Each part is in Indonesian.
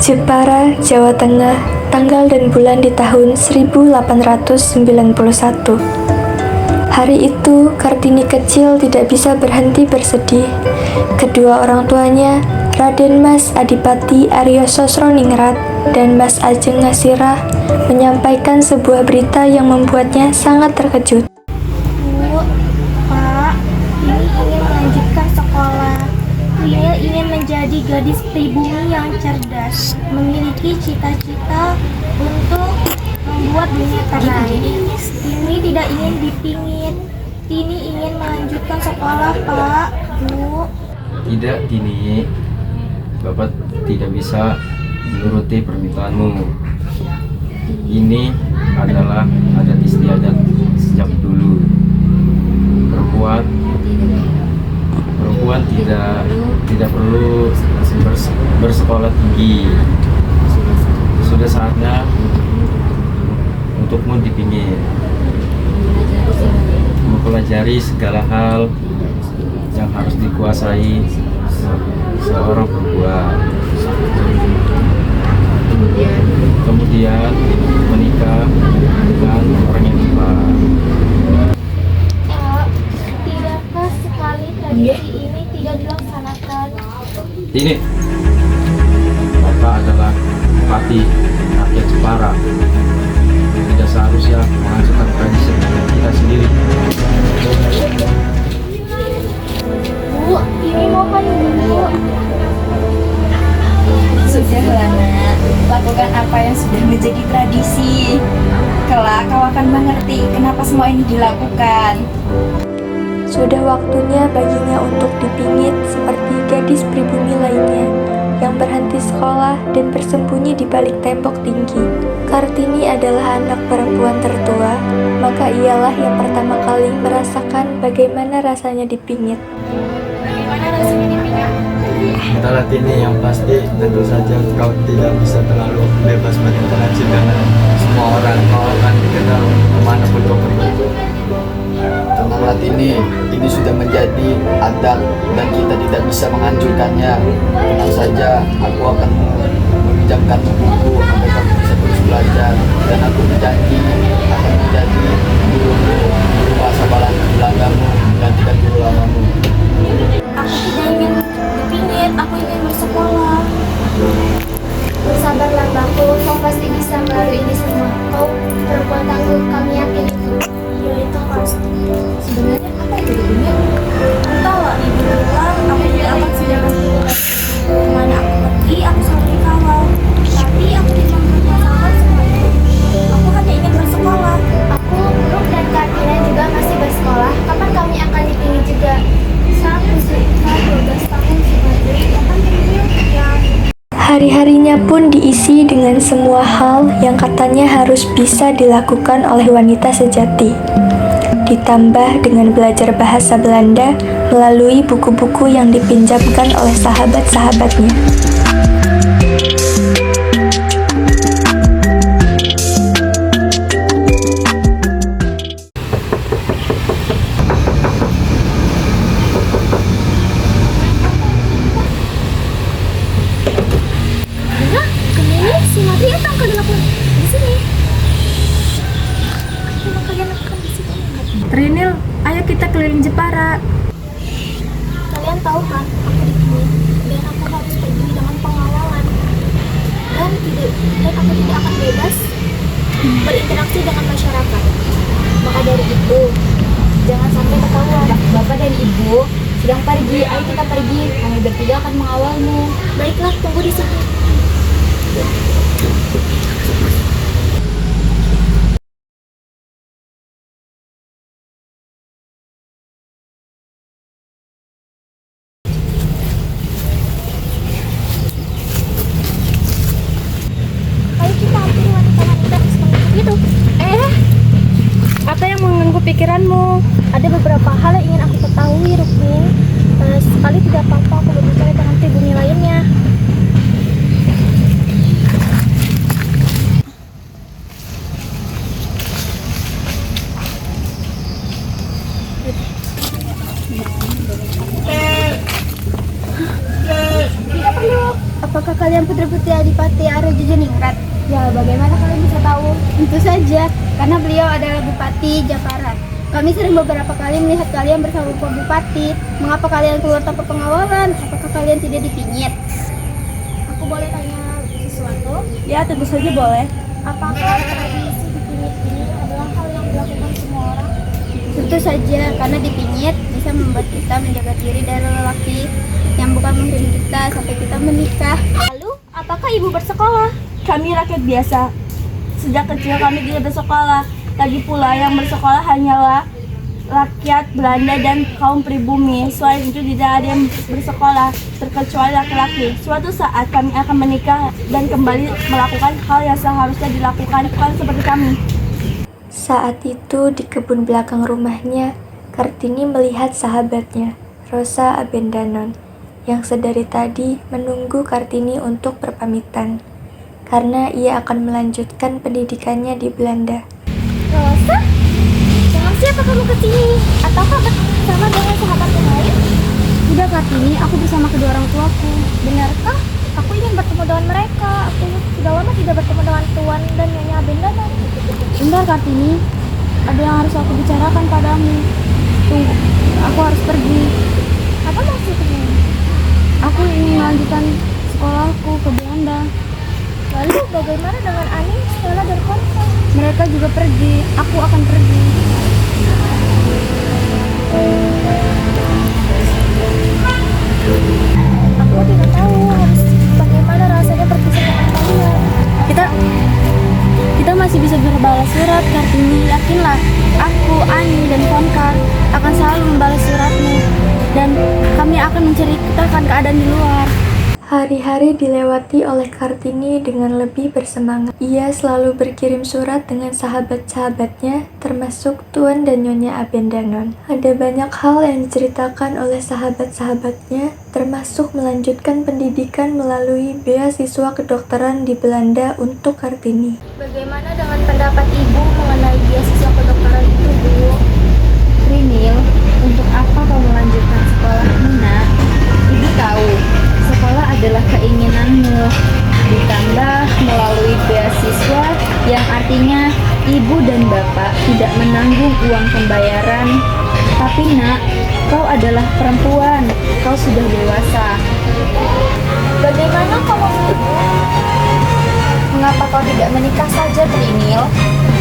Jepara, Jawa Tengah, tanggal dan bulan di tahun 1891. Hari itu, Kartini kecil tidak bisa berhenti bersedih. Kedua orang tuanya, Raden Mas Adipati Aryo Sosroningrat dan Mas Ajeng Ngasirah, menyampaikan sebuah berita yang membuatnya sangat terkejut. Bu, Pak, ini ingin melanjutkan sekolah. Ini ingin menjadi gadis pribumi yang cerdas, memiliki cita-cita untuk membuat dunia terang. Ini tidak ingin dipingit. Ini ingin melanjutkan sekolah, Pak, Bu. Tidak, Tini. Bapak tidak bisa menuruti permintaanmu. Ini adalah adat istiadat sejak dulu. Perempuan tidak perlu bersekolah tinggi. Sudah saatnya untukmu dipingit, mempelajari segala hal yang harus dikuasai seorang perempuan. Kemudian menikah dengan orang yang tepat. Pak, tidakkah sekali tradisi ini tidak dilaksanakan? Ini Bapak adalah bupati rakyat Jepara. Tidak seharusnya menghancurkan tradisi kita sendiri. Bu, ini mohon Bu. Sudahlah nak, lakukan apa yang sudah menjadi tradisi. Kelak kau akan mengerti kenapa semua ini dilakukan. Sudah waktunya baginya untuk dipingit seperti gadis pribumi lainnya yang berhenti sekolah dan bersembunyi di balik tembok tinggi. Kartini adalah anak perempuan tertua, maka ialah yang pertama kali merasakan bagaimana rasanya dipingit. Bagaimana rasanya dipingit? Entahlah Tini, yang pasti tentu saja kau tidak bisa terlalu bebas berinteraksi dengan semua orang. Kau akan dikenal kemanapun kau pergi. Tenanglah ini sudah menjadi adat dan kita tidak bisa menghancurkannya. Tenang saja, aku akan meminjamkan buku agar kamu bisa terus belajar, dan aku berjanji akan menjadi guru bahasa Belandamu dan tidak guru lamamu. Aku tidak ingin dipingit, aku ingin bersekolah. Bersabarlah Bakku, kau pasti bisa melalui ini semua. Kau perempuan tangguh, kami yakin itu. Ya itu pasti. Sebenarnya apa itu dipingit? Entahlah, ibu bilang aku tidak akan sedangkan kemana aku pergi, aku selalu dikawal. Tapi aku tidak mempermasalahkan semua itu. Aku hanya ingin bersekolah. Aku, Brooke dan Kartina juga masih bersekolah. Kapan kami akan dipingit juga? Saat usia 12 tahun sebagai akan dipingit yang Hari-harinya pun diisi dengan semua hal yang katanya harus bisa dilakukan oleh wanita sejati. Ditambah dengan belajar bahasa Belanda melalui buku-buku yang dipinjamkan oleh sahabat-sahabatnya. si Madri datang ke dalam di sini. Apa kalian lakukan di sini? Trinil, ayo kita keliling Jepara. Kalian tahu kan, aku di sini dan aku harus pergi dengan pengawalan dan aku tidak akan bebas berinteraksi dengan masyarakat. Maka dari itu, jangan sampai ketahuan. Bapak dan Ibu sedang pergi, ayo kita pergi. Kami bertiga akan mengawalmu. Baiklah, tunggu di sini. Ayo kita hampiri wanita-wanita seperti itu. Apa yang mengganggu pikiranmu? Ada beberapa hal yang ingin aku ketahui, Rukmin. Sekali tidak apa-apa aku berbicara dengan pribumi lainnya. Tidak perlu. Apakah kalian putri-putri Adipati Aryo Jojoningrat? Ya, bagaimana kalian bisa tahu? Tentu saja, karena beliau adalah Bupati Jepara. Kami sering beberapa kali melihat kalian bersama Pak Bupati. Mengapa kalian keluar tanpa pengawalan? Apakah kalian tidak dipingit? Aku boleh tanya sesuatu? Ya, tentu saja boleh. Apakah tradisi dipingit ini adalah hal yang dilakukan semua orang? Tentu saja, karena dipingit bisa membuat kita menjaga diri dari lelaki yang bukan mengirim kita sampai kita menikah. Lalu, apakah ibu bersekolah? Kami rakyat biasa. Sejak kecil kami tidak bersekolah. Lagi pula yang bersekolah hanyalah rakyat Belanda dan kaum pribumi. Selain itu tidak ada yang bersekolah terkecuali laki-laki. Suatu saat kami akan menikah dan kembali melakukan hal yang seharusnya dilakukan, bukan seperti kami. Saat itu di kebun belakang rumahnya, Kartini melihat sahabatnya, Rosa Abendanon, yang sedari tadi menunggu Kartini untuk berpamitan, karena ia akan melanjutkan pendidikannya di Belanda. Rosa? Dengan siapa kamu kesini? Ataukah bersama dengan sahabat yang lain? Tidak, Kartini, aku bersama kedua orang tuaku. Benarkah? Aku ingin bertemu dengan mereka. Aku sudah lama tidak bertemu dengan Tuan dan Nyonya Abendanon. Bentar, Kartini. Ada yang harus aku bicarakan padamu. Tunggu, aku harus pergi. Apa maksudnya? Aku ingin melanjutkan sekolahku ke Belanda. Lalu bagaimana dengan Ani, Stella, dan Konsa? Mereka juga pergi. Aku akan pergi. Aku tidak tahu harus bagaimana rasanya berpisah dengan kalian. Kita masih bisa berbalas surat, Kartini. Yakinlah, aku, Ani, dan Konka akan selalu membalas suratmu. Dan kami akan menceritakan keadaan di luar. Hari-hari dilewati oleh Kartini dengan lebih bersemangat. Ia selalu berkirim surat dengan sahabat-sahabatnya, termasuk Tuan dan Nyonya Abendanon. Ada banyak hal yang diceritakan oleh sahabat-sahabatnya, termasuk melanjutkan pendidikan melalui beasiswa kedokteran di Belanda untuk Kartini. Bagaimana dengan pendapat Ibu mengenai beasiswa kedokteran itu, Bu? Rinil, untuk apa kau melanjutkan sekolahmu, Nak? Ibu tahu, sekolah adalah keinginanmu. Ditambah melalui beasiswa yang artinya ibu dan bapak tidak menanggung uang pembayaran. Tapi Nak, kau adalah perempuan, kau sudah dewasa. Bagaimana kalau Ibu? Mengapa kau tidak menikah saja, Trinil?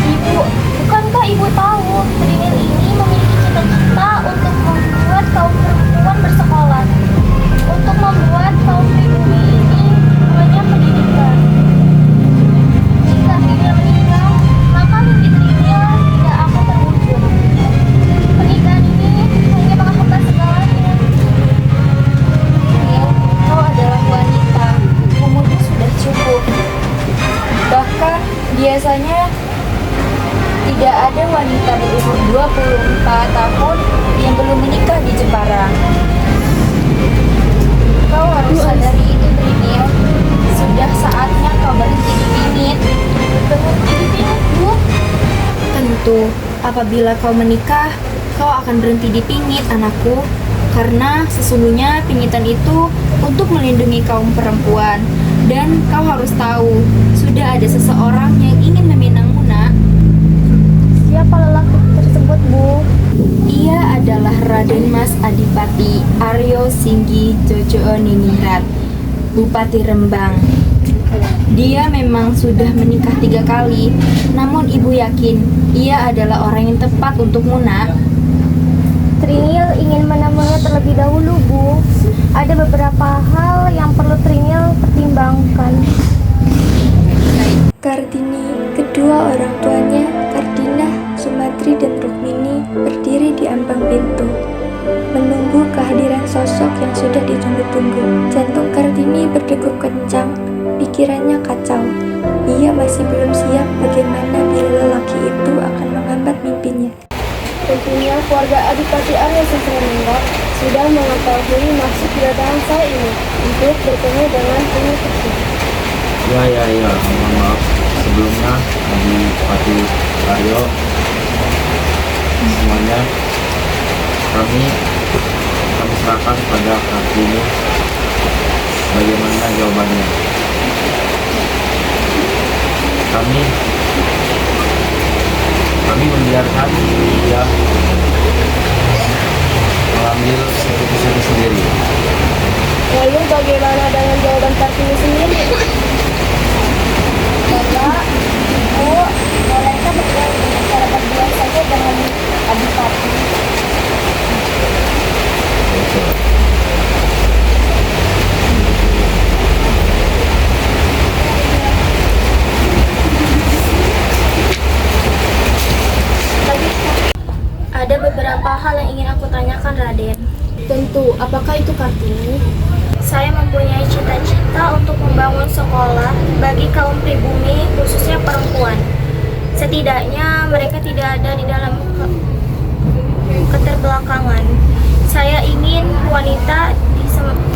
Ibu, bukankah Ibu tahu Trinil ini memiliki cita-cita untuk membuat kaum perempuan bersekolah, untuk membuat kaum pribumi ini banyak pendidikan. Jika Trinil menikah, maka mimpi Trinil tidak akan terwujud. Pernikahan ini hanya menghambat segalanya. Trinil, kau adalah wanita, umurmu sudah cukup. Bahkan biasanya tidak ada wanita berumur 24 tahun yang belum menikah di Jepara. Kau harus sadari itu, Trinil. Sudah saatnya kau berhenti dipingit. Berhenti dipingit, Bu? Tentu, apabila kau menikah, kau akan berhenti dipingit, anakku. Karena sesungguhnya pingitan itu untuk melindungi kaum perempuan. Dan kau harus tahu, sudah ada seseorang yang ingin meminangmu, Nak. Siapa lelaki tersebut, Bu? Ia adalah Raden Mas Adipati Aryo Singgi Jojoningrat, Bupati Rembang. Dia memang sudah menikah 3 kali, namun ibu yakin ia adalah orang yang tepat untukmu, Nak. Trinil ingin menemuinya terlebih dahulu, Bu. Ada beberapa hal yang perlu Trinil pertimbangkan. Kartini, kedua orang tuanya, Kardinah, Sumatri, dan Rukmini berdiri di ambang pintu, menunggu kehadiran sosok yang sudah ditunggu-tunggu. Jantung Kartini berdegup kencang, pikirannya kacau. Ia masih belum siap bagaimana bila lelaki itu akan menghambat mimpinya. Tentunya keluarga Adipati Aryo Jojoningrat sudah mengetahui maksud kedatangan saya ini untuk bertemu dengan Trinil tersebut. Ya, mohon maaf sebelumnya Adipati Aryo. Semuanya kami serahkan pada Kartini bagaimana jawabannya. kami membiarkan dia mengambil keputusan sendiri. Lalu bagaimana dengan jawaban Kartini sendiri? Bapak, mereka berdua dengan cara berdua saja dengan Adipati. Ada beberapa hal yang ingin aku tanyakan, Raden. Tentu, apakah itu Kartini? Saya mempunyai cita-cita untuk membangun sekolah bagi kaum pribumi, khususnya perempuan. Setidaknya mereka tidak ada di dalam keterbelakangan. Saya ingin wanita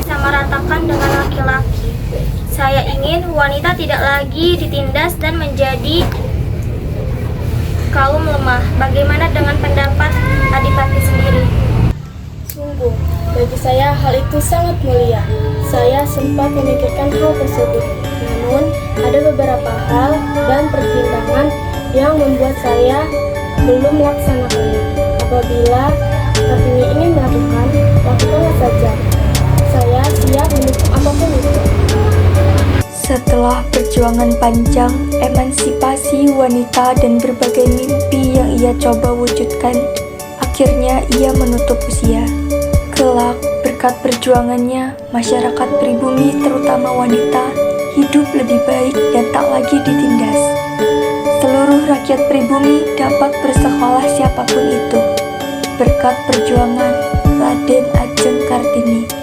disamaratakan dengan laki-laki. Saya ingin wanita tidak lagi ditindas dan menjadi kaum lemah. Bagaimana dengan pendapat Adipati sendiri? Sungguh, bagi saya hal itu sangat mulia. Saya sempat memikirkan hal tersebut. Namun, ada beberapa hal dan pertimbangan yang membuat saya belum melaksanakannya. Apabila Kartini ingin melakukan, lakukanlah saja. Saya siap mendukung apapun itu. Setelah perjuangan panjang, emansipasi wanita dan berbagai mimpi yang ia coba wujudkan, akhirnya ia menutup usia. Kelak, berkat perjuangannya, masyarakat pribumi terutama wanita hidup lebih baik dan tak lagi ditindas. Seluruh rakyat pribumi dapat bersekolah siapapun itu. Berkat perjuangan Raden Ajeng Kartini.